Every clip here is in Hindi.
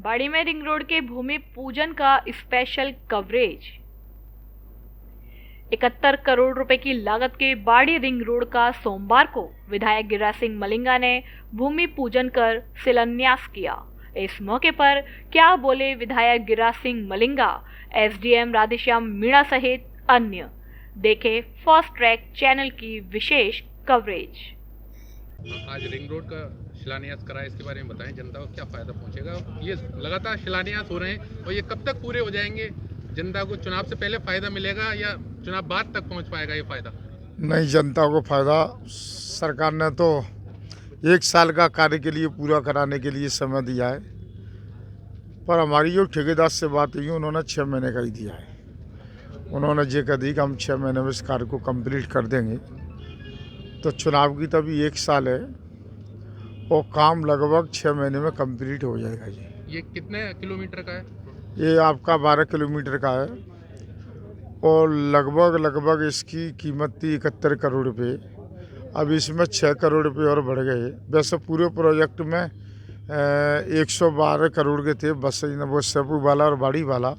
बाड़ी में रिंग रोड के भूमि पूजन का स्पेशल कवरेज। 71 करोड़ रुपए की लागत के बाड़ी रिंग रोड का सोमवार को विधायक गिरिराज सिंह मलिंगा ने भूमि पूजन कर शिलान्यास किया। इस मौके पर क्या बोले विधायक गिरिराज सिंह मलिंगा, एसडीएम राधेश्याम मीणा सहित अन्य, देखे फर्स्ट ट्रैक चैनल की विशेष कवरेज। आज रिंग रोड का शिलान्यास करा है, इसके बारे में बताएं, जनता को क्या फायदा पहुंचेगा। ये लगातार शिलान्यास हो रहे हैं और ये कब तक पूरे हो जाएंगे? जनता को चुनाव से पहले फायदा मिलेगा या चुनाव बाद तक पहुंच पाएगा ये फायदा? नहीं, जनता को फायदा। सरकार ने तो 1 साल का कार्य के लिए पूरा कराने के लिए समय दिया है, पर हमारी जो ठेकेदार से बात हुई उन्होंने 6 महीने का ही दिया है। उन्होंने ये कह दी कि हम 6 महीने में इस कार्य को कंप्लीट कर देंगे। तो चुनाव की तभी 1 साल है और काम लगभग 6 महीने में कंप्लीट हो जाएगा। ये कितने किलोमीटर का है? ये आपका 12 किलोमीटर का है और लगभग इसकी कीमत थी 71 करोड़ रुपये। अब इसमें 6 करोड़ रुपये और बढ़ गए। वैसे पूरे प्रोजेक्ट में 112 करोड़ के थे, बस वो सेपू वाला और बाड़ी वाला,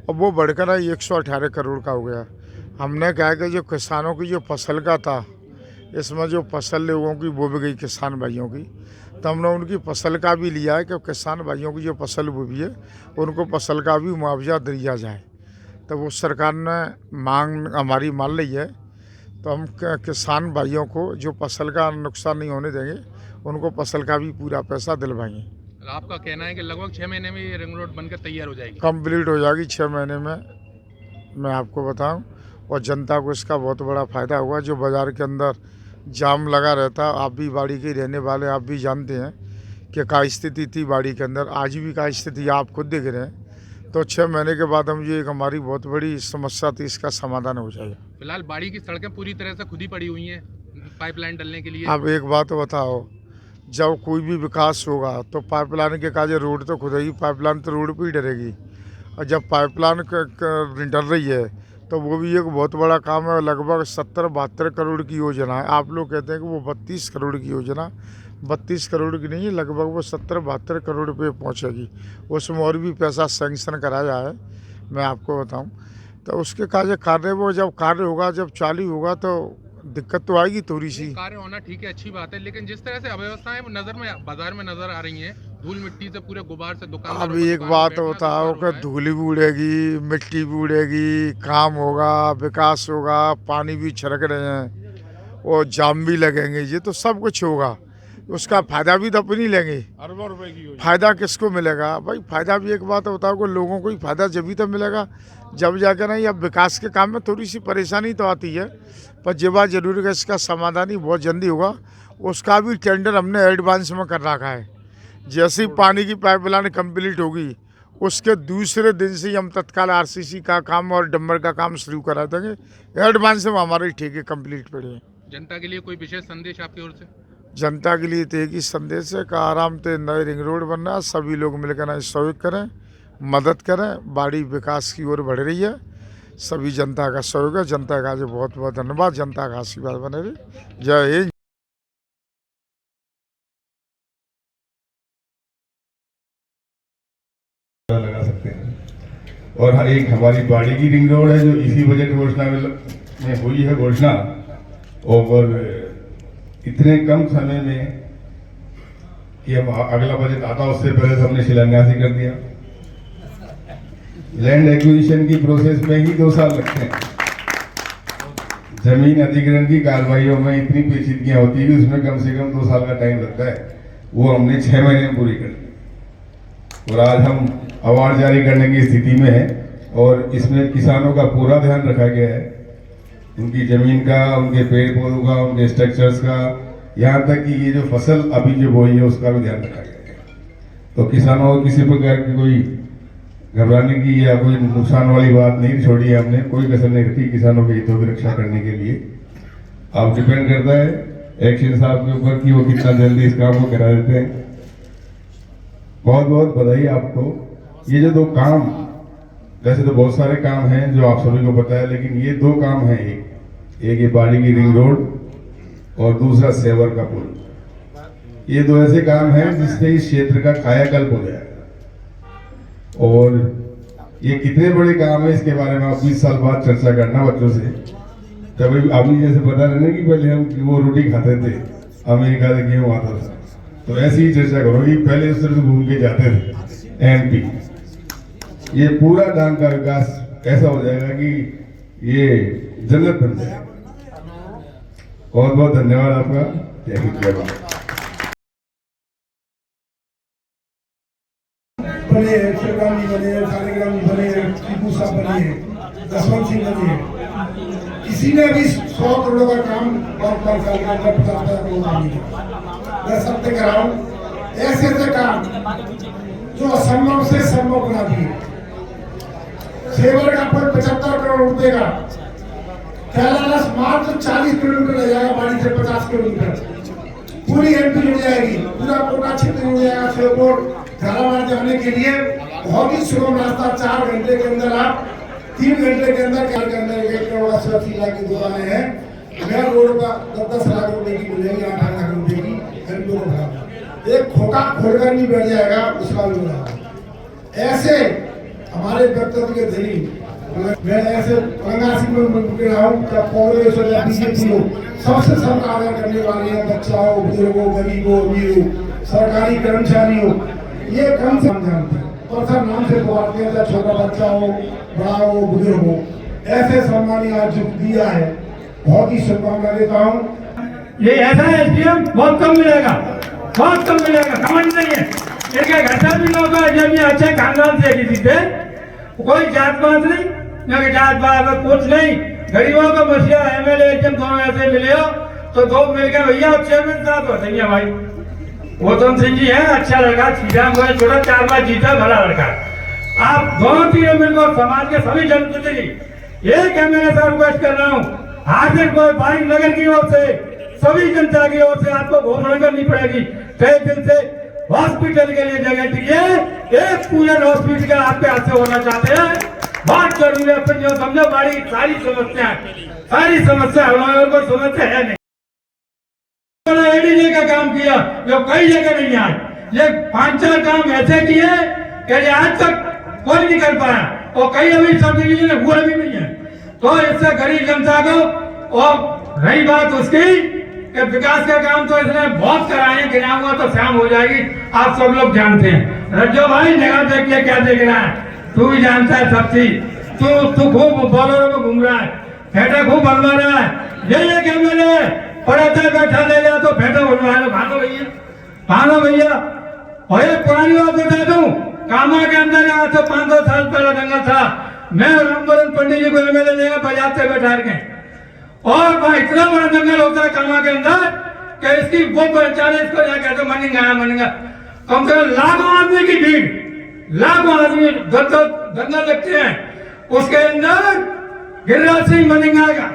अब वो बढ़कर 118 करोड़ का हो गया। हमने कहा कि जो किसानों की जो फसल का था, इसमें जो फसल लोगों की वो भी गई किसान भाइयों की, तो हमने उनकी फसल का भी लिया है कि किसान भाइयों की जो फसल बोई है उनको फसल का भी मुआवजा दिया जाए। तो वो सरकार ने मांग हमारी मान ली है, तो हम किसान भाइयों को जो फसल का नुकसान नहीं होने देंगे, उनको फसल का भी पूरा पैसा दिलवाएंगे। आपका कहना है कि लगभग 6 महीने में ये रिंग रोड बनकर तैयार हो जाएगी? कंप्लीट हो जाएगी 6 महीने में, मैं आपको बताऊं। और जनता को इसका बहुत बड़ा फ़ायदा हुआ। जो बाज़ार के अंदर जाम लगा रहता, आप भी बाड़ी के रहने वाले, आप भी जानते हैं कि क्या स्थिति थी बाड़ी के अंदर, आज भी क्या स्थिति आप खुद देख रहे हैं। तो 6 महीने के बाद हम जो एक हमारी बहुत बड़ी समस्या थी, इसका समाधान हो जाएगा। फिलहाल बाड़ी की सड़कें पूरी तरह से खुद ही पड़ी हुई हैं पाइपलाइन डलने के लिए। अब एक बात बताओ, जब कोई भी विकास होगा तो पाइपलाइन के काजे रोड तो खुद ही, पाइपलाइन तो रोड पर ही डरेगी। और जब पाइपलाइन डल रही है तो वो भी एक बहुत बड़ा काम है। लगभग 70-72 करोड़ की योजना है। आप लोग कहते हैं कि वो 32 करोड़ की योजना, 32 करोड़ की नहीं है, लगभग वो 70-72 करोड़ रुपये पहुँचेगी। उसमें और भी पैसा सैंक्शन कराया है, मैं आपको बताऊं। तो उसके कार्य वो जब कार्य होगा, जब चालू होगा तो दिक्कत तो आएगी थोड़ी सी। कार्य होना ठीक है, अच्छी बात है, लेकिन जिस तरह से अव्यवस्थाएं नजर में बाजार में नजर आ रही हैं, धूल मिट्टी से, पूरे गुबार से दुकान। अभी एक बात बताओ कि धूल भी उड़ेगी, मिट्टी भी उड़ेगी, काम होगा, विकास होगा, पानी भी छिड़क रहे हैं और जाम भी लगेंगे, ये तो सब कुछ होगा। उसका फायदा भी तो अपनी लेंगे। अरबों रुपए की फायदा किसको मिलेगा भाई? फायदा भी एक बात बताओ कि लोगों को ही फायदा जब भी तो मिलेगा जब जाकर नहीं। अब विकास के काम में थोड़ी सी परेशानी तो आती है, पर ये बात जरूर है इसका समाधान ही बहुत जल्दी होगा। उसका भी टेंडर हमने एडवांस में कर रखा है। जैसे ही पानी की पाइपलाइन कंप्लीट होगी, उसके दूसरे दिन से ही हम तत्काल आरसीसी का काम और डंबर का काम शुरू करा देंगे। एडवांस में हमारे ठेके कंप्लीट पड़े हैं। जनता के लिए कोई विशेष संदेश आपकी ओर से? जनता के लिए तो एक ही संदेश है कि आराम से नए रिंग रोड बन रहा है, सभी लोग मिलकर सहयोग करें, मदद करें। बाड़ी विकास की ओर बढ़ रही है, सभी जनता का सहयोग है। जनता का जो बहुत बहुत धन्यवाद, जनता का आशीर्वाद बने रहे। जय हिंद। लगा सकते हैं। और एक हमारी बाड़ी की रिंग रोड है जो इसी बजट घोषणा में हुई है घोषणा, और इतने कम समय में कि अब अगला बजट आता उससे पहले तो हमने शिलान्यास ही कर दिया। लैंड एक्विजिशन की प्रोसेस में ही 2 साल लगते हैं। जमीन अधिग्रहण की कार्रवाइयों में इतनी पेचीदगियां होती है कि उसमें कम से कम 2 साल का टाइम लगता है, वो हमने 6 महीने में पूरी कर दी। और आज हम अवार्ड जारी करने की स्थिति में है और इसमें किसानों का पूरा ध्यान रखा गया है। उनकी जमीन का, उनके पेड़ पौधों का, उनके स्ट्रक्चर्स का, यहाँ तक कि ये जो फसल अभी जो बोई है उसका भी ध्यान रखा गया है। तो किसानों को किसी प्रकार की कोई घबराने की या कोई नुकसान वाली बात नहीं छोड़ी है हमने, कोई कसर नहीं रखी किसानों के हितों की रक्षा करने के लिए। अब डिपेंड करता है एक्शन साहब के ऊपर कि वो कितना जल्दी इस काम को करा देते हैं। बहुत बहुत बधाई आपको। ये जो 2 काम, वैसे तो बहुत सारे काम हैं जो आप सभी को पता है, लेकिन ये 2 काम हैं। एक ये बाड़ी की रिंग रोड और दूसरा सेवर का पुल। ये 2 ऐसे काम हैं जिससे इस क्षेत्र का कायाकल्प हो जाएगा। और ये कितने बड़े काम है इसके बारे में आप 20 साल बाद चर्चा करना बच्चों से। कभी अभी जैसे बता रहे ना कि पहले हम वो रोटी खाते थे, अमेरिका से गेहूँ आता था, तो ऐसी ही चर्चा करो कि पहले उस तरह से घूम के जाते थे एमपी। ये पूरा डांग का विकास ऐसा हो जाएगा कि ये जन्नत बन जाएगा। बहुत बहुत धन्यवाद आपका। जय हिंद जय भारत। बने, गांधी बने, सालिग्राम बने, टीपू साहब बने, जसवंत सिंह बने, किसी ने भी 100 करोड़ का काम 5 साल के अंदर 50 करोड़ का नहीं। मैं सबसे कराऊं ऐसे ऐसे काम जो असंभव से संभव बना दिए। सेवर का पुल 75 करोड़ रुपए का, कैलाश मात्र 40 किलोमीटर ले जाएगा, बाड़ी से 50 किलोमीटर। पूरी एमपी जुड़ जाएगी, पूरा कोटा क्षेत्र जुड़ जाएगा। श्योपुर झालावाड़ जाने के लिए बहुत ही सुगम रास्ता, 4 घंटे के अंदर आप 3 घंटे के अंदर 1 करोड़ का 80 लाख की दुकानें हैं। नया रोड का 10-10 लाख रुपए की मिलेगी, 8 लाख रुपए की एमपी को बढ़ा। एक खोखा खोलकर नहीं बैठ जाएगा, उसका भी बढ़ा। ऐसे हमारे व्यक्तित्व के धनी मैं ऐसे पंगासी में रहा हूँ, क्या कांग्रेस हो या बीजेपी हो, सबसे सबका आदर करने वाले हैं। बच्चा हो, बुजुर्ग हो, गरीब हो, अमीर हो, सरकारी कर्मचारी हो, ये कम से कम जानते हैं। और सर नाम से पुकारते हैं, छोटा बच्चा हो, बड़ा हो, बुजुर्ग हो, ऐसे सम्मान आज जो दिया है, बहुत ही शुभकामना देता हूँ। ये ऐसा एसडीएम बहुत कम मिलेगा, बहुत कम मिलेगा, समझ नहीं है। एक घर से भी लोग जब ये अच्छे खानदान से किसी से कोई जात पात नहीं, न जात पात कुछ नहीं। गरीबों का मसीहा एमएलए एसडीएम दोनों ऐसे मिले हो तो दो मिलकर भैया चेयरमैन साहब हो सही है भाई। गौतम सिंह जी है, अच्छा लड़का, सीधा मुझे छोटा 4 बार जीता, भला लड़का। आप दोनों तीनों मिलकर समाज के सभी जनप्रतिनिधि एक एमएलए साहब रिक्वेस्ट कर रहा हूँ, हार्दिक भाई नगर की ओर से, सभी जनता की ओर से आपको घोषणा करनी पड़ेगी। कई दिन से हॉस्पिटल के लिए जगह दीजिए, एक पूरे हॉस्पिटल आपके हाथ से होना चाहते हैं, बहुत जरूरी है। फिर जो समझो बड़ी सारी समस्या हमारे को समस्या है नहीं। एडीजे का काम किया जो कई जगह नहीं आए, ये 5-4 काम ऐसे किए कि आज तक कोई नहीं कर पाया, और कई अभी सब डिवीजन हुआ भी नहीं है। तो इससे गरीब जनता को, और रही बात उसकी कि विकास का काम तो इसने बहुत कराए, गिना हुआ तो शाम हो जाएगी, आप सब लोग जानते हैं। रज्जो भाई जगह देख के क्या देख रहा है, तू भी जानता है सब चीज। तू खूब बोलों में घूम रहा है, फेटा खूब बनवा रहा है। ये क्या मैंने पढ़ाता बैठा ले जा तो फेटा बनवा लो, भागो भैया, भागो भैया। और एक पुरानी बात बता दूं, कामा के अंदर यहाँ से 500 साल पहले जंगल था। मैं रामवरण पंडित जी को एमएलए लेगा बजाते बैठा के, और वहाँ इतना बड़ा जंगल होता है कामा के अंदर कि इसकी वो पहचाने, इसको क्या कहते मनिंगा। कम से कम लाखों आदमी की भीड़, लाखों आदमी जंगल लगते हैं। उसके अंदर गिरिराज सिंह मनिंगा का,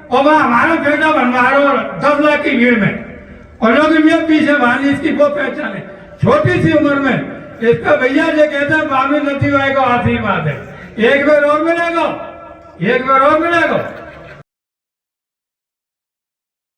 और वह हमारा बेटा बनवा रहा 10 लाख की भीड़ में, और लोग पीछे भानी इसकी वो पहचाने, छोटी सी उम्र में। इसका भैया जो कहते हैं बामी नदी भाई को आशीर्वाद है। एक बार और मिलेगा, एक बार और मिलेगा।